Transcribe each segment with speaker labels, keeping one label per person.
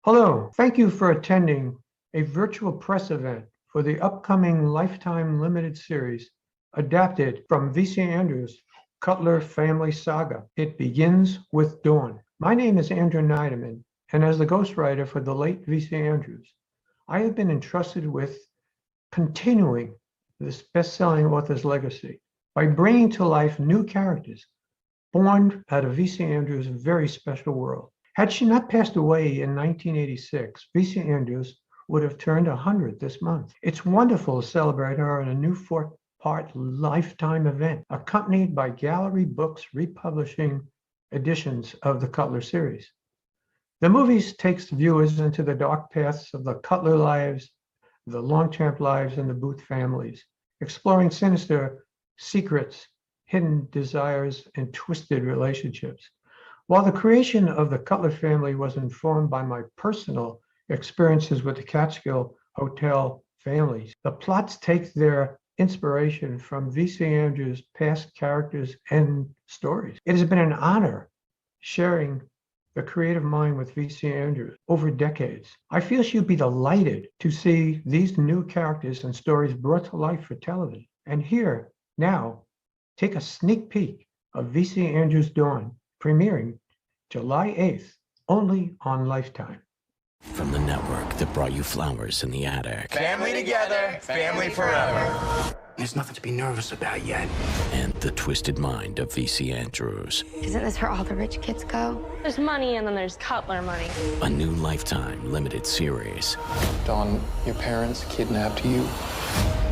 Speaker 1: Hello, thank you for attending a virtual press event for the upcoming Lifetime Limited series adapted from V.C. Andrews' Cutler Family Saga. It begins with Dawn. My name is Andrew Nideman, and as the ghostwriter for the late V.C. Andrews, I have been entrusted with continuing this best-selling author's legacy by bringing to life new characters born out of V.C. Andrews' very special world. Had she not passed away in 1986, V.C. Andrews would have turned 100 this month. It's wonderful to celebrate her in a new four-part Lifetime event, accompanied by Gallery Books republishing editions of the Cutler series. The movies takes viewers into the dark paths of the Cutler lives, the Longchamp lives, and the Booth families, exploring sinister secrets, hidden desires, and twisted relationships. While the creation of the Cutler family was informed by my personal experiences with the Catskill Hotel families, the plots take their inspiration from V.C. Andrews' past characters and stories. It has been an honor sharing the creative mind with V.C. Andrews over decades. I feel she'll be delighted to see these new characters and stories brought to life for television. And here, now, take a sneak peek of V.C. Andrews' Dawn, premiering July 8th, only on Lifetime.
Speaker 2: From the network that brought you Flowers in the Attic.
Speaker 3: Family together, family forever.
Speaker 2: There's nothing to be nervous about yet. And the twisted mind of V.C. Andrews.
Speaker 4: Isn't this where all the rich kids go?
Speaker 5: There's money and then there's Cutler money.
Speaker 2: A new Lifetime limited series.
Speaker 3: Dawn, your parents kidnapped you.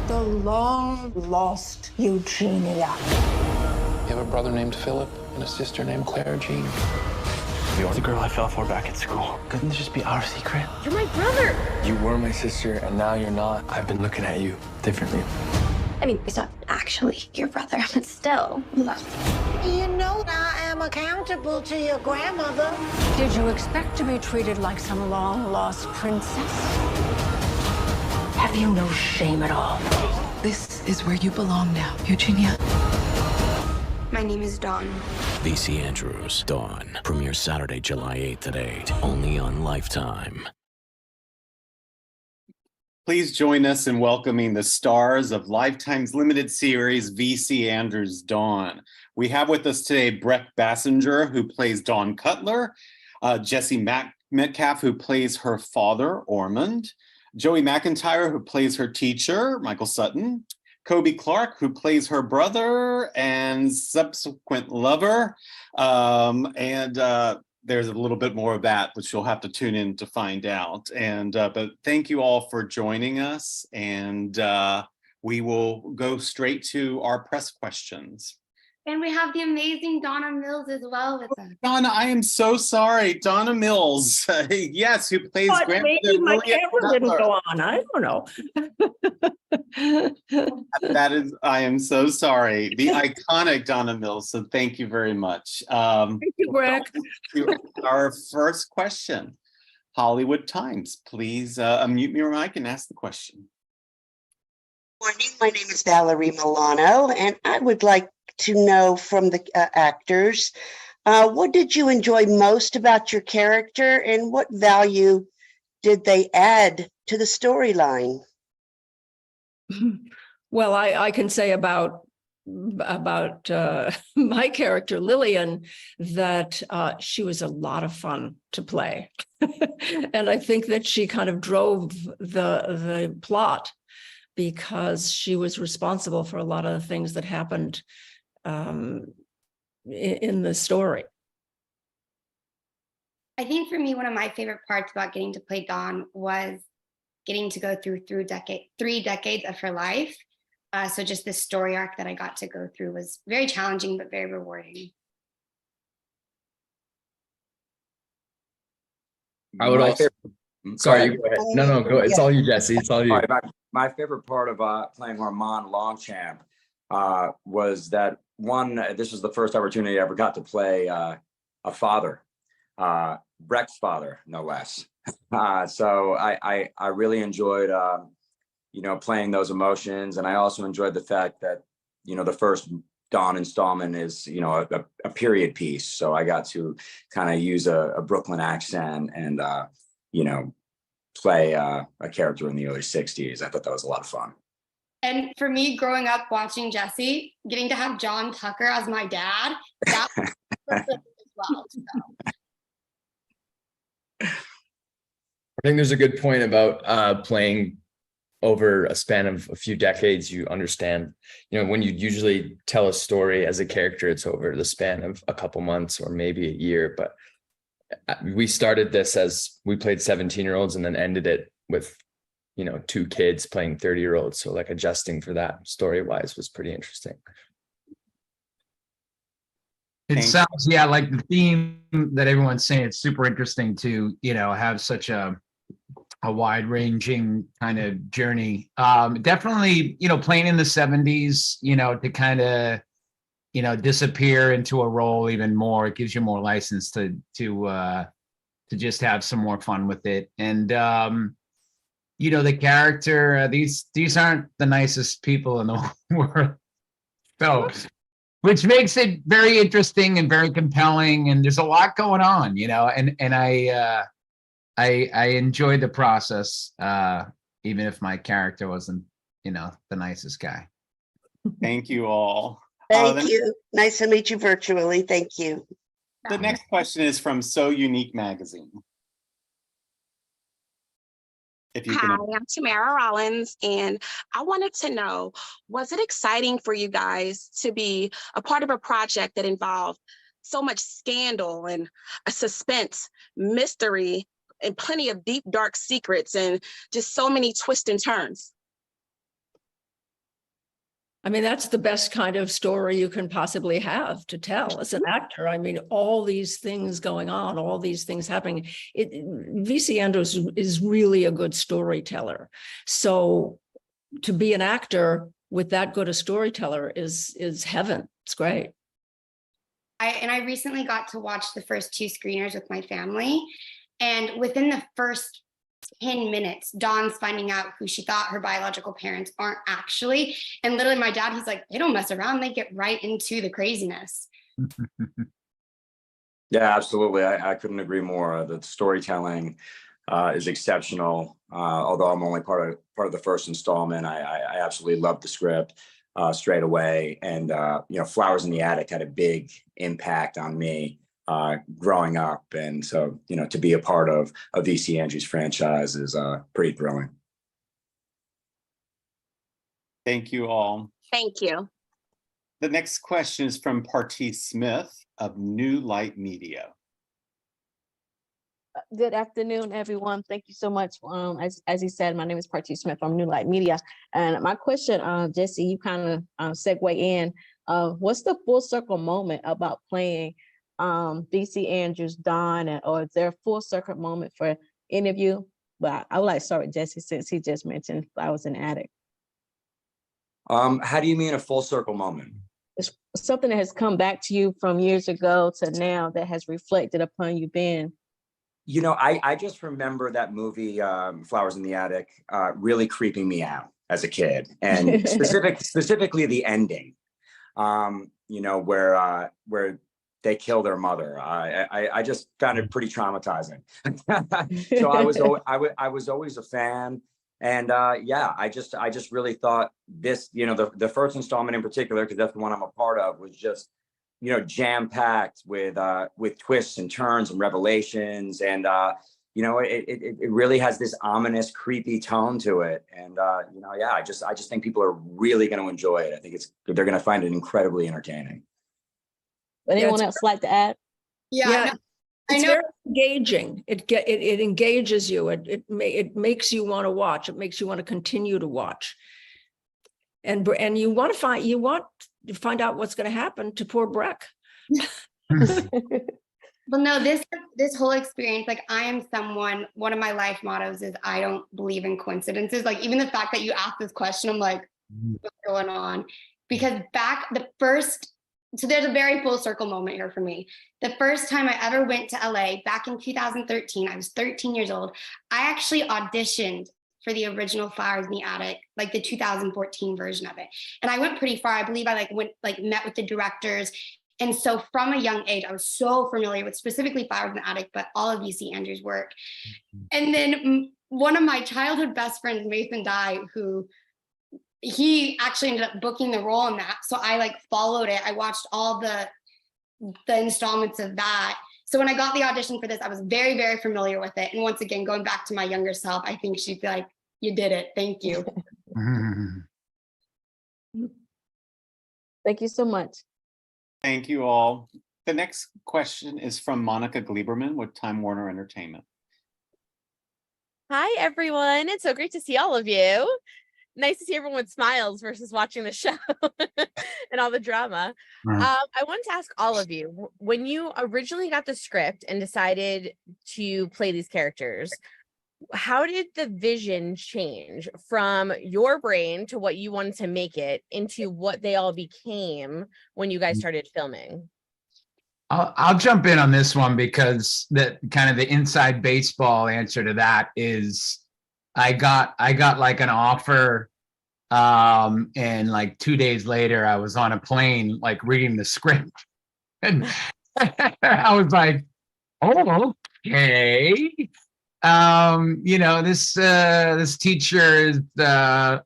Speaker 6: The long-lost Eugenia.
Speaker 3: You have a brother named Philip and a sister named Clara Jean.
Speaker 7: You're the girl I fell for back at school. Couldn't this just be our secret?
Speaker 5: You're my brother!
Speaker 3: You were my sister, and now you're not. I've been looking at you differently.
Speaker 4: I mean, he's not actually your brother, but still.
Speaker 6: You know I am accountable to your grandmother.
Speaker 8: Did you expect to be treated like some long-lost princess? Have you no shame at all?
Speaker 9: This is where you belong now, Eugenia.
Speaker 4: My name is Dawn.
Speaker 2: V.C. Andrews, Dawn. Premieres Saturday, July 8th at 8. Only on Lifetime.
Speaker 10: Please join us in welcoming the stars of Lifetime's limited series, V.C. Andrews' Dawn. We have with us today Brec Bassinger, who plays Dawn Cutler, Jesse Metcalfe, who plays her father, Ormond, Joey McIntyre, who plays her teacher, Michael Sutton, Khobe Clarke, who plays her brother and subsequent lover. There's a little bit more of that, which you'll have to tune in to find out. But thank you all for joining us. And we will go straight to our press questions.
Speaker 5: And we have the amazing Donna Mills as well with us.
Speaker 10: Donna, I am so sorry. Donna Mills, yes, who plays grandmother.
Speaker 8: Maybe my camera didn't go on. I don't know.
Speaker 10: I am so sorry. The iconic Donna Mills. So thank you very much.
Speaker 8: Thank you, Brec.
Speaker 10: Our first question. Hollywood Times, please unmute your mic and ask the question.
Speaker 11: Morning, my name is Valerie Milano, and I would like to know from the actors, what did you enjoy most about your character, and what value did they add to the storyline?
Speaker 8: Well, I can say about my character, Lillian, that she was a lot of fun to play. And I think that she kind of drove the plot because she was responsible for a lot of the things that happened in the story.
Speaker 5: I think for me, one of my favorite parts about getting to play Dawn was getting to go through 3 decades of her life. So just this story arc that I got to go through was very challenging, but very rewarding.
Speaker 12: I would also. Sorry, you go ahead. No, go. It's all you, Jesse. It's all you.
Speaker 13: All right, my favorite part of playing Armand Longchamp was that this was the first opportunity I ever got to play a father, Brec's father, no less. So I really enjoyed, playing those emotions. And I also enjoyed the fact that, the first Dawn installment is, a period piece. So I got to kind of use a Brooklyn accent and play a character in the early 60s. I thought that was a lot of fun.
Speaker 5: And for me, growing up watching Jesse, getting to have John Tucker as my dad, that was perfect as well. So.
Speaker 12: I think there's a good point about playing over a span of a few decades. You understand, when you usually tell a story as a character, it's over the span of a couple months or maybe a year. But we started this as we played 17-year-olds and then ended it with, 2 kids playing 30-year-olds. So like adjusting for that story-wise was pretty interesting.
Speaker 14: It sounds, like the theme that everyone's saying, it's super interesting to, have such a wide-ranging kind of journey. Definitely, playing in the 70s, to kind of, disappear into a role even more. It gives you more license to just have some more fun with it. And the character, these aren't the nicest people in the world. So, which makes it very interesting and very compelling. And there's a lot going on, and I enjoyed the process, even if my character wasn't, the nicest guy.
Speaker 10: Thank you all.
Speaker 11: Thank you. Nice to meet you virtually. Thank you.
Speaker 10: The next question is from So Unique Magazine.
Speaker 15: Hi, I'm Tamara Rollins, and I wanted to know, was it exciting for you guys to be a part of a project that involved so much scandal and a suspense, mystery, and plenty of deep, dark secrets, and just so many twists and turns?
Speaker 8: I mean, that's the best kind of story you can possibly have to tell as an actor. I mean, all these things going on, all these things happening. V.C. Andrews is really a good storyteller. So to be an actor with that good a storyteller is heaven. It's great.
Speaker 5: I recently got to watch the first 2 screeners with my family. And within the first 10 minutes, Dawn's finding out who she thought her biological parents aren't actually. And literally my dad, he's like, they don't mess around. They get right into the craziness.
Speaker 13: Yeah, absolutely. I couldn't agree more. The storytelling is exceptional. Although I'm only part of the first installment, I absolutely loved the script straight away. And, Flowers in the Attic had a big impact on me growing up. And so, to be a part of a V.C. Andrews franchise is pretty thrilling.
Speaker 10: Thank you all.
Speaker 15: Thank you.
Speaker 10: The next question is from Partee Smith of New Light Media.
Speaker 16: Good afternoon, everyone. Thank you so much. As he said, my name is Partee Smith from New Light Media. And my question, Jesse, you kind of segue in. What's the full circle moment about playing V.C. Andrews, Don, or is there a full circle moment for any of you? But I would like to start with Jesse since he just mentioned Flowers in the Attic.
Speaker 13: How do you mean a full circle moment?
Speaker 16: It's something that has come back to you from years ago to now that has reflected upon you being.
Speaker 13: I just remember that movie, Flowers in the Attic, really creeping me out as a kid, and specifically the ending, where they kill their mother. I just found it pretty traumatizing. So I was always a fan. And I just really thought this, the first installment in particular, because that's the one I'm a part of, was just, jam-packed with twists and turns and revelations. And, it really has this ominous, creepy tone to it. And, I just think people are really going to enjoy it. I think they're going to find it incredibly entertaining.
Speaker 16: Would anyone else like to add?
Speaker 8: Yeah. It's very engaging. It engages you. It makes you want to watch. It makes you want to continue to watch. And you want to find out what's going to happen to poor Brec.
Speaker 5: Well, no, this whole experience, like I am one of my life mottos is I don't believe in coincidences. Like even the fact that you asked this question, I'm like, what's going on? Because so there's a very full circle moment here for me. The first time I ever went to LA back in 2013, I was 13 years old. I actually auditioned for the original Flowers in the Attic, like the 2014 version of it. And I went pretty far. I believe I met with the directors And so from a young age, I was so familiar with specifically Flowers in the Attic, but all of VC Andrews' work. And then one of my childhood best friends, Mason Dye, who he actually ended up booking the role in that. So I like followed it. I watched all the installments of that. So when I got the audition for this, I was very, very familiar with it. And once again, going back to my younger self, I think she'd be like, you did it. Thank you.
Speaker 16: Thank you so much.
Speaker 10: Thank you all. The next question is from Monica Gleiberman with Time Warner Entertainment.
Speaker 17: Hi, everyone. It's so great to see all of you. Nice to see everyone with smiles versus watching the show and all the drama. I wanted to ask all of you, when you originally got the script and decided to play these characters, how did the vision change from your brain to what you wanted to make it into what they all became when you guys started filming?
Speaker 14: I'll jump in on this one because that kind of the inside baseball answer to that is I got like an offer, and like 2 days later I was on a plane like reading the script, and I was like, oh, okay. This teacher is where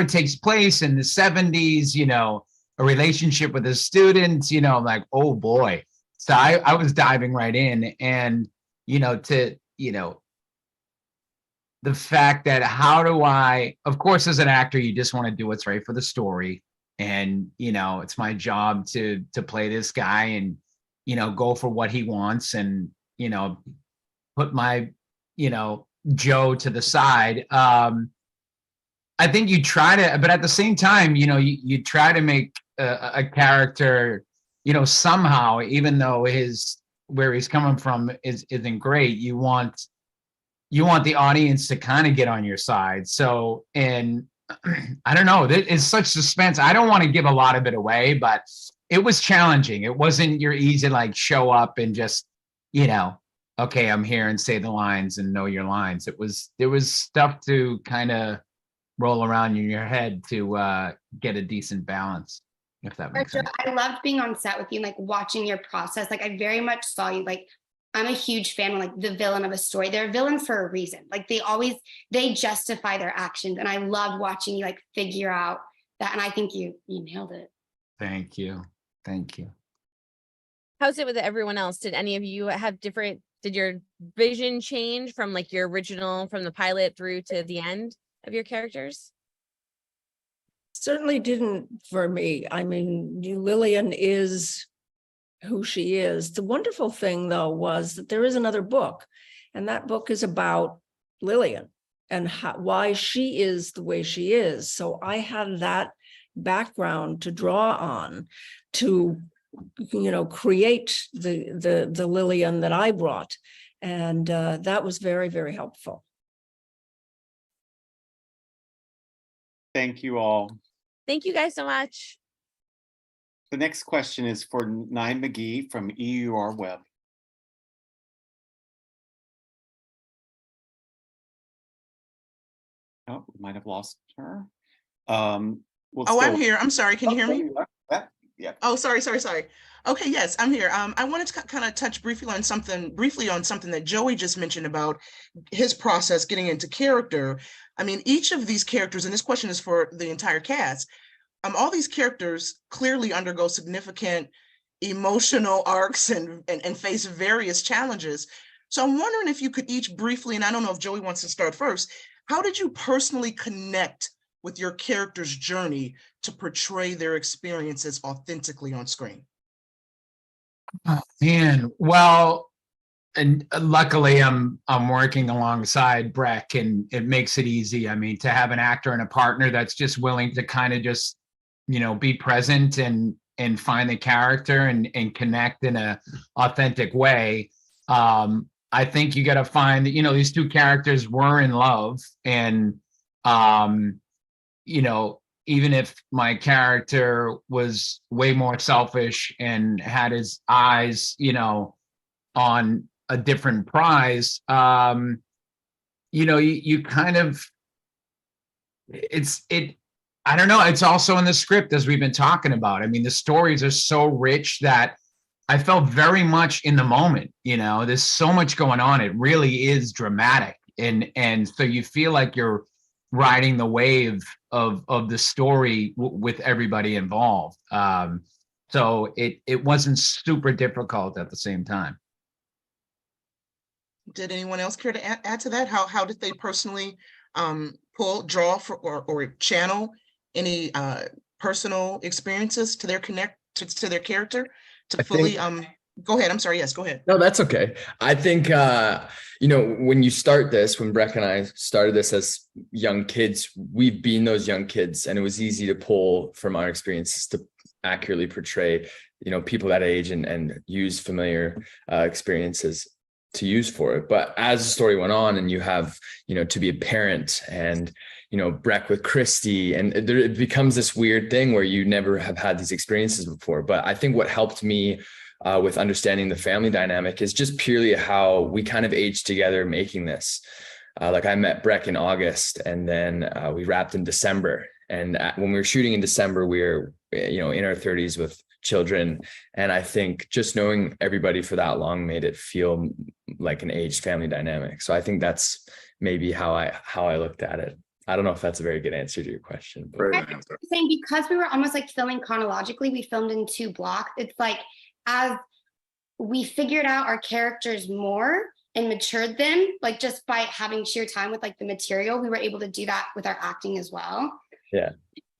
Speaker 14: it takes place in the 70s, a relationship with a student, like, oh boy. So I was diving right in, and the fact that how do I, of course, as an actor, you just want to do what's right for the story. And, it's my job to play this guy and, go for what he wants and, put my, Joe to the side. I think you try to, but at the same time, you try to make a character, somehow, even though where he's coming from isn't great, you want the audience to kind of get on your side. So, and I don't know, it's such suspense. I don't want to give a lot of it away, but it was challenging. It wasn't your easy, like, show up and just, okay, I'm here and say the lines and know your lines. There was stuff to kind of roll around in your head to get a decent balance, if that makes sense.
Speaker 5: I loved being on set with you, like watching your process. Like I very much saw you, like, I'm a huge fan of like the villain of a story. They're a villain for a reason. Like they justify their actions. And I loved watching you like figure out that. And I think you nailed it.
Speaker 14: Thank you. Thank you.
Speaker 17: How's it with everyone else? Did any of you have did your vision change from like your original, from the pilot through to the end of your characters?
Speaker 8: Certainly didn't for me. I mean, Lillian is who she is. The wonderful thing, though, was that there is another book, and that book is about Lillian and why she is the way she is. So I had that background to draw on to, create the Lillian that I brought, and that was very, very helpful.
Speaker 10: Thank you all.
Speaker 17: Thank you guys so much.
Speaker 10: The next question is for Nye McGee from EUR Web. Oh, we might have lost her.
Speaker 18: I'm here. I'm sorry. Can you hear me?
Speaker 10: Yeah.
Speaker 18: Oh, sorry. Okay, yes, I'm here. I wanted to kind of touch briefly on something that Joey just mentioned about his process getting into character. I mean, each of these characters, and this question is for the entire cast, all these characters clearly undergo significant emotional arcs and face various challenges. So I'm wondering if you could each briefly, and I don't know if Joey wants to start first, how did you personally connect with your character's journey to portray their experiences authentically on screen?
Speaker 14: Oh, man, well, and luckily I'm working alongside Brec, and it makes it easy. I mean, to have an actor and a partner that's just willing to kind of just, be present and find the character and connect in a authentic way. I think you got to find that, these two characters were in love, and, even if my character was way more selfish and had his eyes, on a different prize, you kind of, I don't know. It's also in the script, as we've been talking about. I mean, the stories are so rich that I felt very much in the moment. There's so much going on. It really is dramatic. And so you feel like you're riding the wave of the story with everybody involved. So it wasn't super difficult at the same time.
Speaker 18: Did anyone else care to add to that? How did they personally draw or channel any personal experiences to their to their character to fully go ahead. I'm sorry. Yes, go ahead.
Speaker 12: No, that's okay. I think when you start this, when Brec and I started this as young kids, we've been those young kids, and it was easy to pull from our experiences to accurately portray people that age and use familiar experiences to use for it. But as the story went on, and you have to be a parent, and Brec with Christy, and it becomes this weird thing where you never have had these experiences before. But I think what helped me with understanding the family dynamic is just purely how we kind of aged together making this. Like I met Brec in August, and then we wrapped in December. And when we were shooting in December, we were in our 30s with children. And I think just knowing everybody for that long made it feel like an aged family dynamic. So I think that's maybe how I looked at it. I don't know if that's a very good answer to your question. But
Speaker 5: I'm saying, because we were almost like filming chronologically, we filmed in 2 blocks. It's like, as we figured out our characters more and matured them, like just by having sheer time with like the material, we were able to do that with our acting as well.
Speaker 12: Yeah.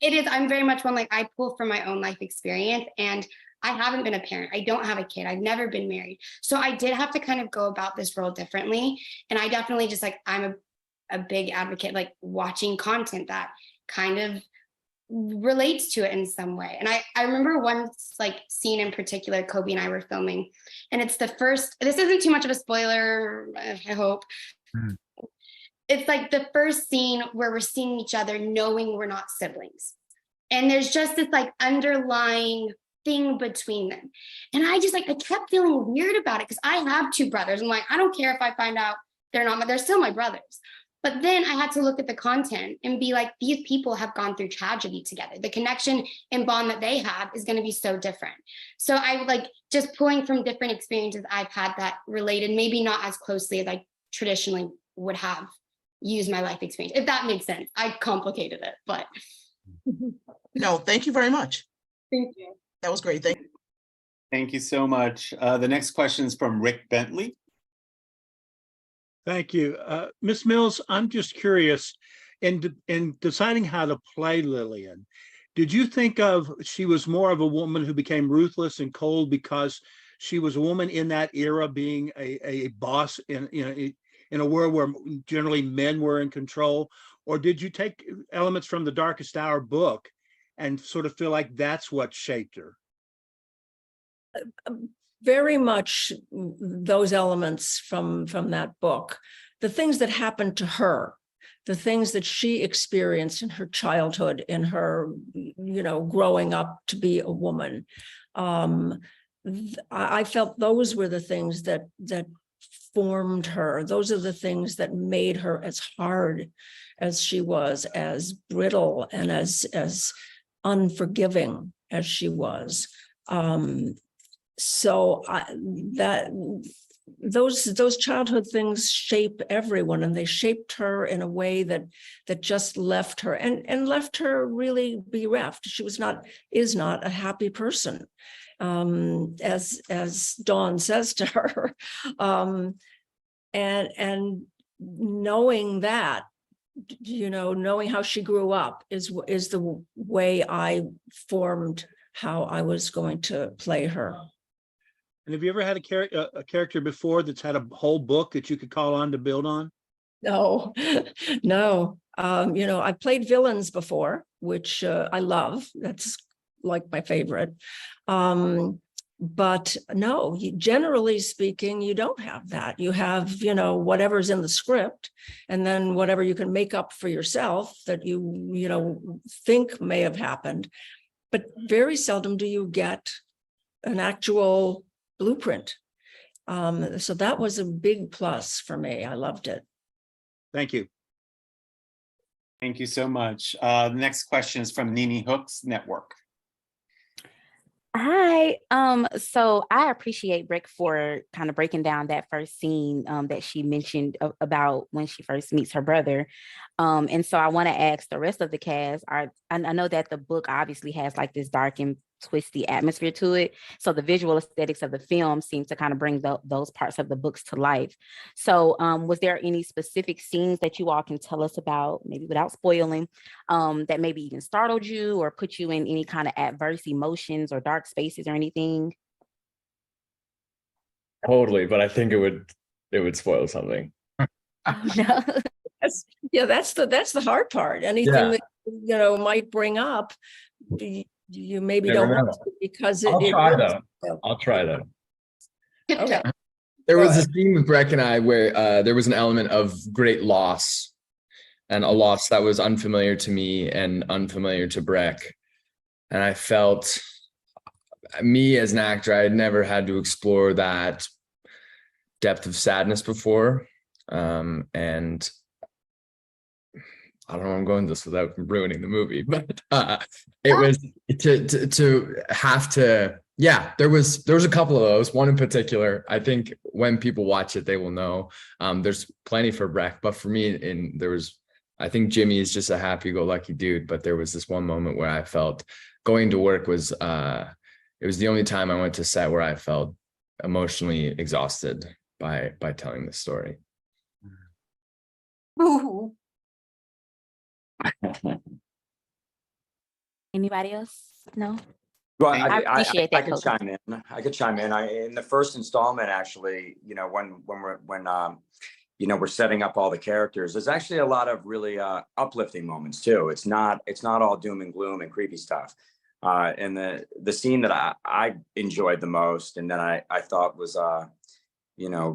Speaker 5: It is, I'm very much one, like I pull from my own life experience, and I haven't been a parent. I don't have a kid. I've never been married. So I did have to kind of go about this role differently. And I definitely just like, I'm a big advocate, like watching content that kind of relates to it in some way. And I remember one like scene in particular, Khobe and I were filming, and it's the first, this isn't too much of a spoiler, I hope. It's like the first scene where we're seeing each other knowing we're not siblings. And there's just this like underlying thing between them. And I kept feeling weird about it, because I have 2 brothers. I'm like, I don't care if I find out they're still my brothers. But then I had to look at the content and be like, these people have gone through tragedy together. The connection and bond that they have is going to be so different. So I like just pulling from different experiences I've had that related, maybe not as closely as I traditionally would have used my life experience, if that makes sense. I complicated it, but.
Speaker 18: No, thank you very much.
Speaker 5: Thank you.
Speaker 18: That was great. Thank you.
Speaker 10: Thank you so much. The next question is from Rick Bentley.
Speaker 19: Thank you. Ms. Mills, I'm just curious, in deciding how to play Lillian, did you think she was more of a woman who became ruthless and cold because she was a woman in that era, being a boss in a world where generally men were in control? Or did you take elements from the Darkest Hour book and sort of feel like that's what shaped her?
Speaker 8: Very much those elements from that book, the things that happened to her, the things that she experienced in her childhood, in her, growing up to be a woman. I felt those were the things that formed her. Those are the things that made her as hard as she was, as brittle and as unforgiving as she was. So those childhood things shape everyone, and they shaped her in a way that just left her and left her really bereft. She is not a happy person, as Dawn says to her, and knowing that, knowing how she grew up is the way I formed how I was going to play her.
Speaker 19: And have you ever had a character before that's had a whole book that you could call on to build on?
Speaker 8: No. I've played villains before, which I love. That's like my favorite. But no, generally speaking, you don't have that. You have, whatever's in the script, and then whatever you can make up for yourself that you think may have happened. But very seldom do you get an actual blueprint. So that was a big plus for me. I loved it.
Speaker 19: Thank you.
Speaker 10: Thank you so much. The next question is from Nene Hooks Network.
Speaker 20: Hi. So I appreciate Brec for kind of breaking down that first scene that she mentioned about when she first meets her brother. And so I want to ask the rest of the cast, I know that the book obviously has like this dark and twisty atmosphere to it. So the visual aesthetics of the film seem to kind of bring those parts of the books to life. So was there any specific scenes that you all can tell us about, maybe without spoiling, that maybe even startled you or put you in any kind of adverse emotions or dark spaces or anything?
Speaker 12: Totally, but I think it would spoil something.
Speaker 20: No.
Speaker 8: That's the hard part. Anything that might bring up, you maybe
Speaker 12: Never
Speaker 8: don't want
Speaker 12: know.
Speaker 8: to, because
Speaker 12: I'll try though.
Speaker 8: Okay.
Speaker 12: There was a scene with Brec and I where there was an element of great loss, and a loss that was unfamiliar to me and unfamiliar to Brec. And I felt, me as an actor, I had never had to explore that depth of sadness before. And I don't know where I'm going with this without ruining the movie, but it was to have to, there was a couple of those, one in particular. I think when people watch it, they will know. There's plenty for Brec, but for me, I think Jimmy is just a happy-go-lucky dude, but there was this one moment where I felt going to work was, it was the only time I went to set where I felt emotionally exhausted by telling this story.
Speaker 20: Ooh. Anybody else? No?
Speaker 13: Well,
Speaker 20: I appreciate that.
Speaker 13: I could chime in. In the first installment, actually, when we're setting up all the characters, there's actually a lot of really uplifting moments too. It's not all doom and gloom and creepy stuff. And the scene that I enjoyed the most, and that I thought was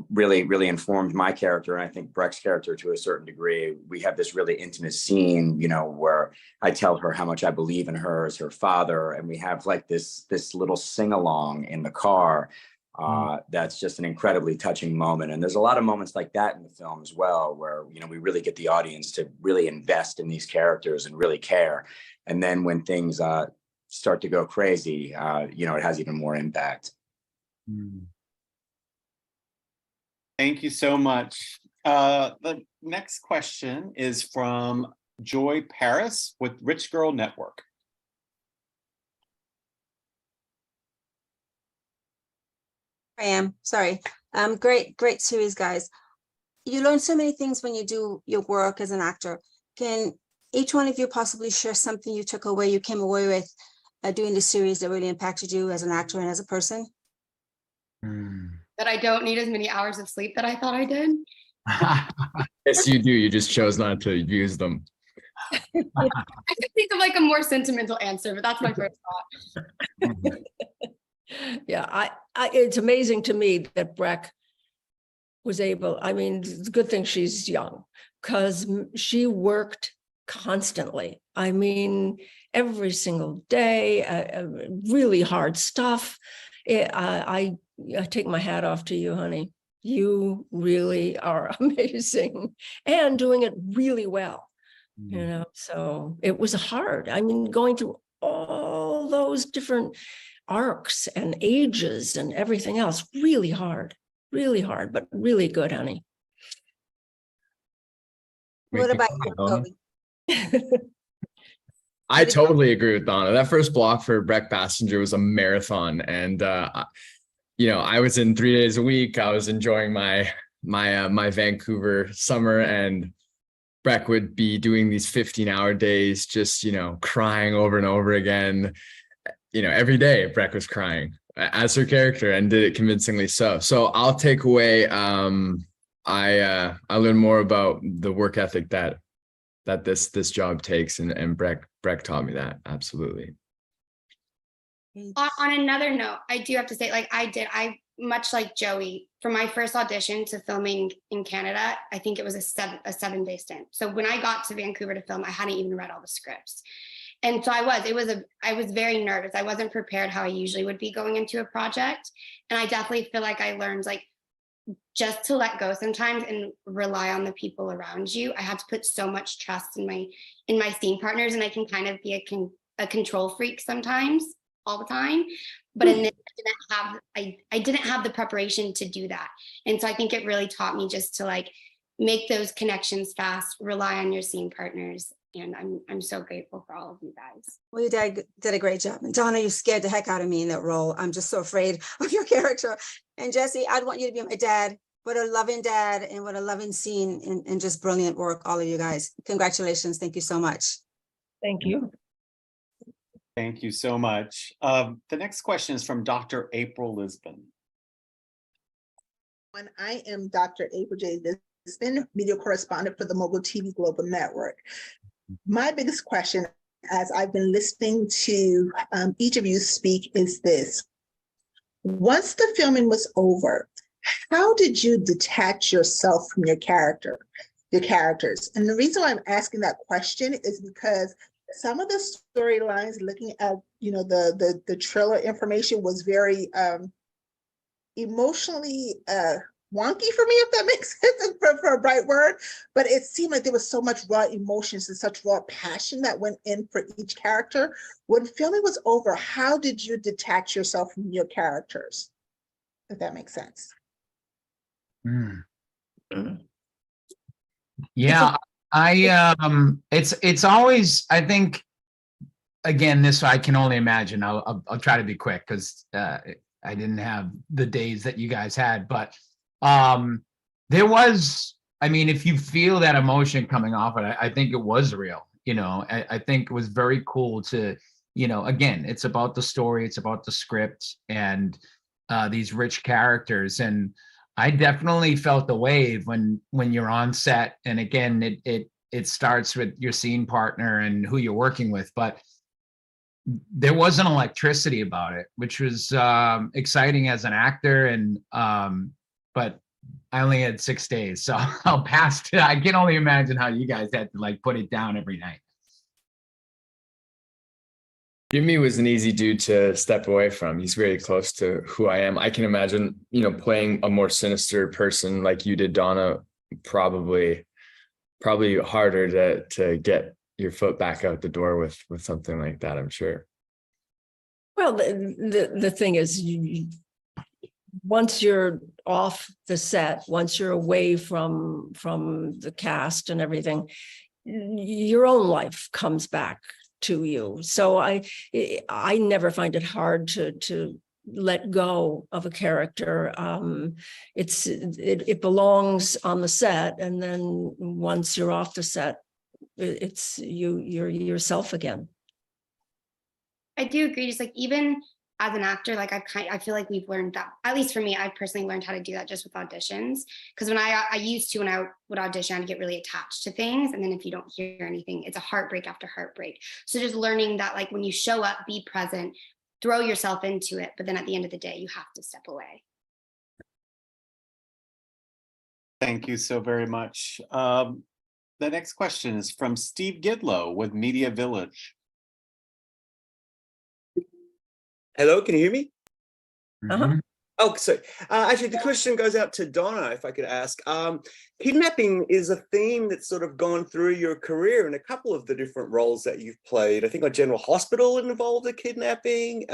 Speaker 13: really informed my character, and I think Brec's character to a certain degree. We have this really intimate scene, where I tell her how much I believe in her as her father, and we have like this little sing-along in the car. That's just an incredibly touching moment. And there's a lot of moments like that in the film as well, where we really get the audience to really invest in these characters and really care. And then when things start to go crazy, it has even more impact.
Speaker 10: Thank you so much. The next question is from Joy Paris with Rich Girl Network.
Speaker 21: I am sorry. Great series, guys. You learn so many things when you do your work as an actor. Can each one of you possibly share something you took away, you came away with doing the series that really impacted you as an actor and as a person?
Speaker 5: That I don't need as many hours of sleep that I thought I did.
Speaker 12: Yes, you do. You just chose not to use them.
Speaker 5: I could think of like a more sentimental answer, but that's my first thought.
Speaker 8: Yeah, it's amazing to me that Brec was able, it's a good thing she's young, because she worked constantly. Every single day, really hard stuff. I take my hat off to you, honey. You really are amazing and doing it really well. So it was hard. Going through all those different arcs and ages and everything else, really hard, but really good, honey.
Speaker 21: What about you, Khobe?
Speaker 12: I totally agree with Donna. That first block for Brec Bassinger was a marathon, and I was in 3 days a week. I was enjoying my Vancouver summer, and Brec would be doing these 15-hour days, just crying over and over again. Every day Brec was crying as her character, and did it convincingly so. So I'll take away. I learned more about the work ethic that this job takes, and Brec taught me that. Absolutely.
Speaker 5: On another note, I do have to say, I much like Joey, from my first audition to filming in Canada, I think it was a 7-day stint. So when I got to Vancouver to film, I hadn't even read all the scripts. And so I was very nervous. I wasn't prepared how I usually would be going into a project. And I definitely feel like I learned just to let go sometimes and rely on the people around you. I had to put so much trust in my scene partners, and I can kind of be a control freak sometimes, all the time. But in this, I didn't have the preparation to do that. And so I think it really taught me just to like make those connections fast, rely on your scene partners. And I'm so grateful for all of you guys.
Speaker 21: Well, you did a great job. And Donna, you scared the heck out of me in that role. I'm just so afraid of your character. And Jesse, I'd want you to be my dad. What a loving dad and what a loving scene, and just brilliant work, all of you guys. Congratulations. Thank you so much.
Speaker 8: Thank you.
Speaker 10: Thank you so much. The next question is from Dr. April Lisbon.
Speaker 1: I am Dr. April J. Lisbon, media correspondent for the Mogul TV Global Network. My biggest question, as I've been listening to each of you speak, is this. Once the filming was over, how did you detach yourself from your characters? And the reason why I'm asking that question is because some of the storylines, looking at the trailer information, was very emotionally wonky for me, if that makes sense, for a bright word. But it seemed like there was so much raw emotions and such raw passion that went in for each character. When filming was over, how did you detach yourself from your characters, if that makes sense?
Speaker 14: Yeah, it's always, I think, again, this I can only imagine. I'll try to be quick because I didn't have the days that you guys had, but there was, I mean, if you feel that emotion coming off it, I think it was real. I think it was very cool to, again, it's about the story, it's about the script and these rich characters. And I definitely felt the wave when you're on set. And again, it starts with your scene partner and who you're working with, but there was an electricity about it, which was exciting as an actor. And but I only had 6 days, so I'll pass to, I can only imagine how you guys had to like put it down every night.
Speaker 12: Jimmy was an easy dude to step away from. He's very close to who I am. I can imagine, playing a more sinister person like you did, Donna, probably harder to get your foot back out the door with something like that, I'm sure.
Speaker 8: Well, the thing is, once you're off the set, once you're away from the cast and everything, your own life comes back to you. So I never find it hard to let go of a character. It belongs on the set, and then once you're off the set, you're yourself again.
Speaker 5: I do agree. Just like even as an actor, like I feel like we've learned that, at least for me, I personally learned how to do that just with auditions. Because when I used to, when I would audition, I'd get really attached to things. And then if you don't hear anything, it's a heartbreak after heartbreak. So just learning that, like, when you show up, be present, throw yourself into it. But then at the end of the day, you have to step away.
Speaker 10: Thank you so very much. The next question is from Steve Gidlow with Media Village.
Speaker 22: Hello, can you hear me?
Speaker 8: Uh-huh.
Speaker 22: Oh, sorry. Actually, the question goes out to Donna, if I could ask. Kidnapping is a theme that's sort of gone through your career in a couple of the different roles that you've played. I think on General Hospital it involved a kidnapping.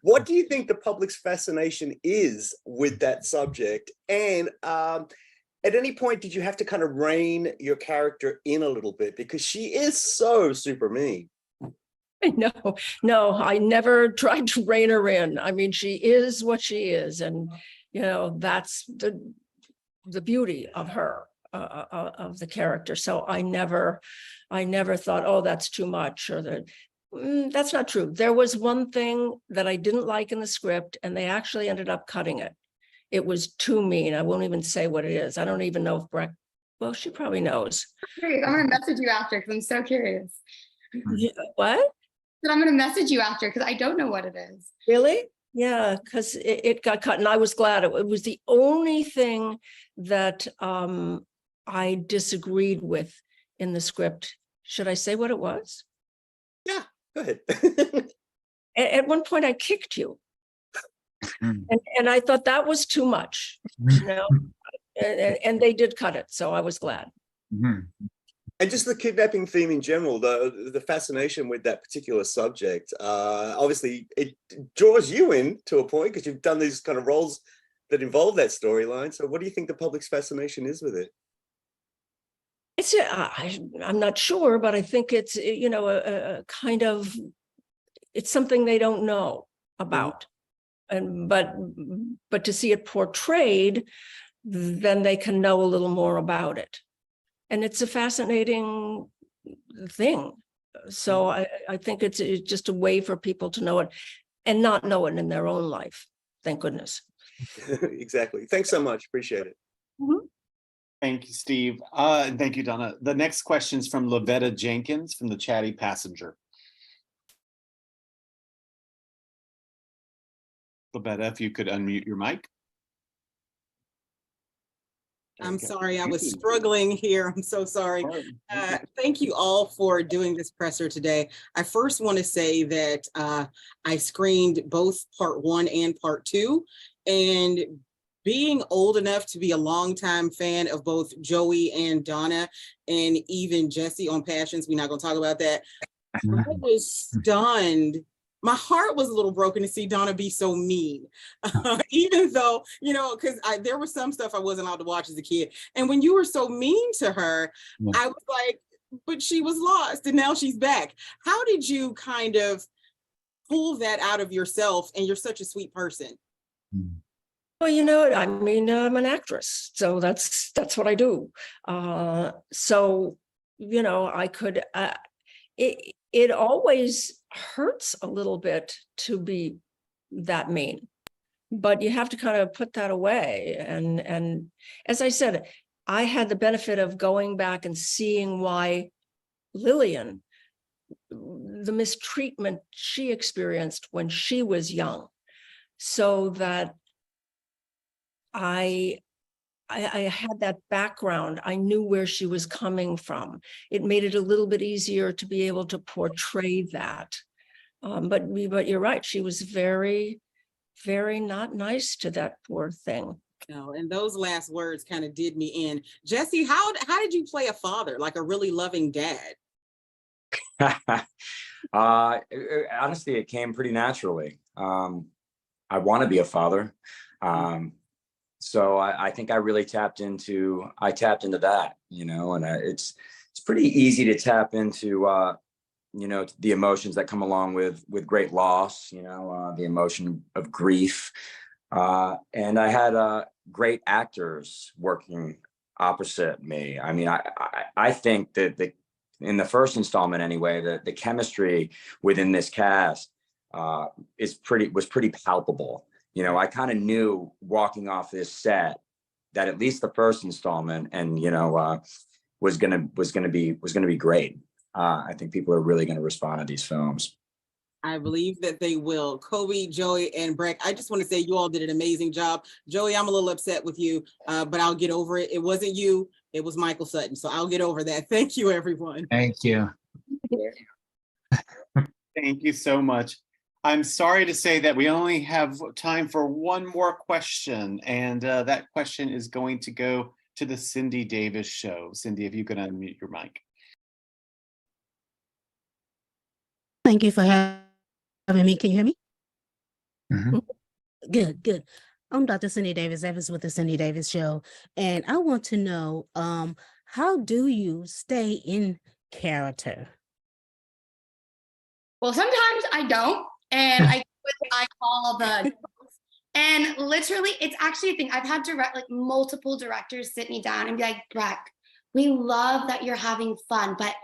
Speaker 22: What do you think the public's fascination is with that subject? And at any point, did you have to kind of rein your character in a little bit? Because she is so super mean.
Speaker 8: No, I never tried to rein her in. I mean, she is what she is. And, that's the beauty of her, of the character. So I never thought, oh, that's too much, or that's not true. There was one thing that I didn't like in the script, and they actually ended up cutting it. It was too mean. I won't even say what it is. I don't even know if Brec, well, she probably knows.
Speaker 5: I'm going to message you after because I'm so curious.
Speaker 8: Yeah, what?
Speaker 5: I'm going to message you after because I don't know what it is.
Speaker 8: Really? Yeah, because it got cut, and I was glad. It was the only thing that I disagreed with in the script. Should I say what it was?
Speaker 22: Yeah, go ahead.
Speaker 8: At one point, I kicked you. And I thought that was too much, you know, and they did cut it, so I was glad.
Speaker 22: And just the kidnapping theme in general, the fascination with that particular subject, obviously it draws you in to a point because you've done these kind of roles that involve that storyline. So what do you think the public's fascination is with it?
Speaker 8: It's I'm not sure, but I think it's, you know, a kind of, it's something they don't know about. And but to see it portrayed, then they can know a little more about it. And it's a fascinating thing. So I think it's just a way for people to know it and not know it in their own life. Thank goodness.
Speaker 22: Exactly. Thanks so much. Appreciate it.
Speaker 10: Thank you, Steve. And thank you, Donna. The next question is from Lavetta Jenkins from the Chatty Passenger. Lavetta, if you could unmute your mic.
Speaker 3: I'm sorry, I was struggling here. I'm so sorry. Thank you all for doing this presser today. I first want to say that I screened both part 1 and part 2, and being old enough to be a longtime fan of both Joey and Donna, and even Jesse on Passions, we're not going to talk about that. I was stunned. My heart was a little broken to see Donna be so mean, even though, you know, because there was some stuff I wasn't allowed to watch as a kid. And when you were so mean to her, I was like, but she was lost and now she's back. How did you kind of pull that out of yourself? And you're such a sweet person.
Speaker 8: Well, you know, I mean, I'm an actress, so that's what I do. So, you know, I could, it always hurts a little bit to be that mean, but you have to kind of put that away. And as I said, I had the benefit of going back and seeing why Lillian, the mistreatment she experienced when she was young, so that I had that background. I knew where she was coming from. It made it a little bit easier to be able to portray that. But you're right. She was very, very not nice to that poor thing.
Speaker 3: No, and those last words kind of did me in. Jesse, how did you play a father, like a really loving dad?
Speaker 13: Honestly, it came pretty naturally. I want to be a father. So I think I really tapped into that, you know, and it's pretty easy to tap into, you know, the emotions that come along with great loss, you know, the emotion of grief. And I had great actors working opposite me. I mean, I think that in the first installment anyway, the chemistry within this cast was pretty palpable. You know, I kind of knew walking off this set that at least the first installment, and you know, was gonna be great. I think people are really gonna respond to these films.
Speaker 3: I believe that they will. Khobe, Joey, and Brec, I just want to say you all did an amazing job. Joey, I'm a little upset with you, but I'll get over it. It wasn't you, it was Michael Sutton. So I'll get over that. Thank you, everyone.
Speaker 14: Thank you.
Speaker 10: Thank you so much. I'm sorry to say that we only have time for one more question, and that question is going to go to the Cindy Davis Show. Cindy, if you can unmute your mic.
Speaker 7: Thank you for having me. Can you hear me? Good. I'm Dr. Cindy Davis Evans with the Cindy Davis Show, and I want to know, how do you stay in character?
Speaker 5: Well, sometimes I don't. And I call the, and literally it's actually a thing. I've had multiple directors sit me down and be like, Brec, we love that you're having fun, but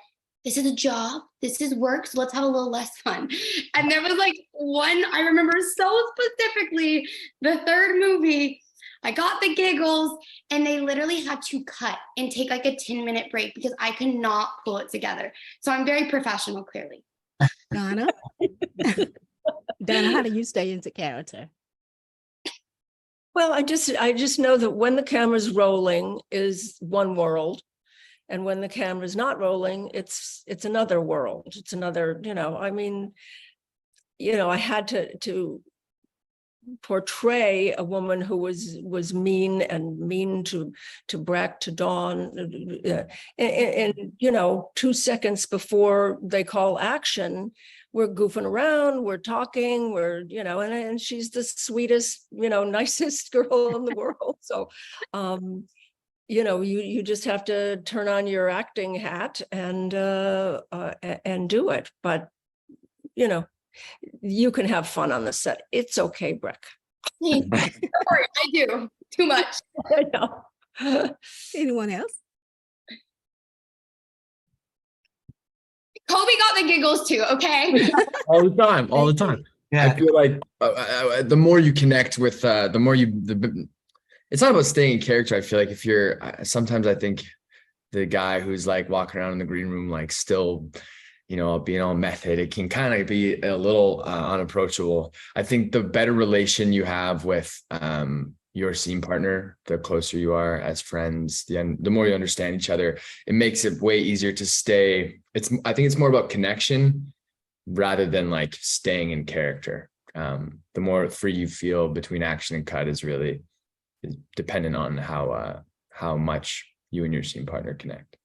Speaker 5: this is a job, this is work, so let's have a little less fun. And there was one, I remember so specifically, the third movie, I got the giggles and they literally had to cut and take a 10-minute break because I could not pull it together. So I'm very professional, clearly.
Speaker 7: Donna? Donna, how do you stay into character?
Speaker 8: Well, I just know that when the camera's rolling is one world, and when the camera's not rolling, it's another world. It's another, you know, I mean, you know, I had to portray a woman who was mean to Brec, to Dawn, and 2 seconds before they call action, we're goofing around, we're talking, and she's the sweetest, nicest girl in the world. So, you just have to turn on your acting hat and do it. But, you can have fun on the set. It's okay, Brec.
Speaker 5: I do too much.
Speaker 8: I know.
Speaker 7: Anyone else?
Speaker 5: Khobe got the giggles too, okay?
Speaker 12: All the time.
Speaker 14: Yeah.
Speaker 12: I feel like the more you connect with, it's not about staying in character. I feel like sometimes I think the guy who's like walking around in the green room, like still, being all method, it can kind of be a little unapproachable. I think the better relation you have with your scene partner, the closer you are as friends, the more you understand each other, it makes it way easier to stay. I think it's more about connection rather than like staying in character. The more free you feel between action and cut is dependent on how much you and your scene partner connect.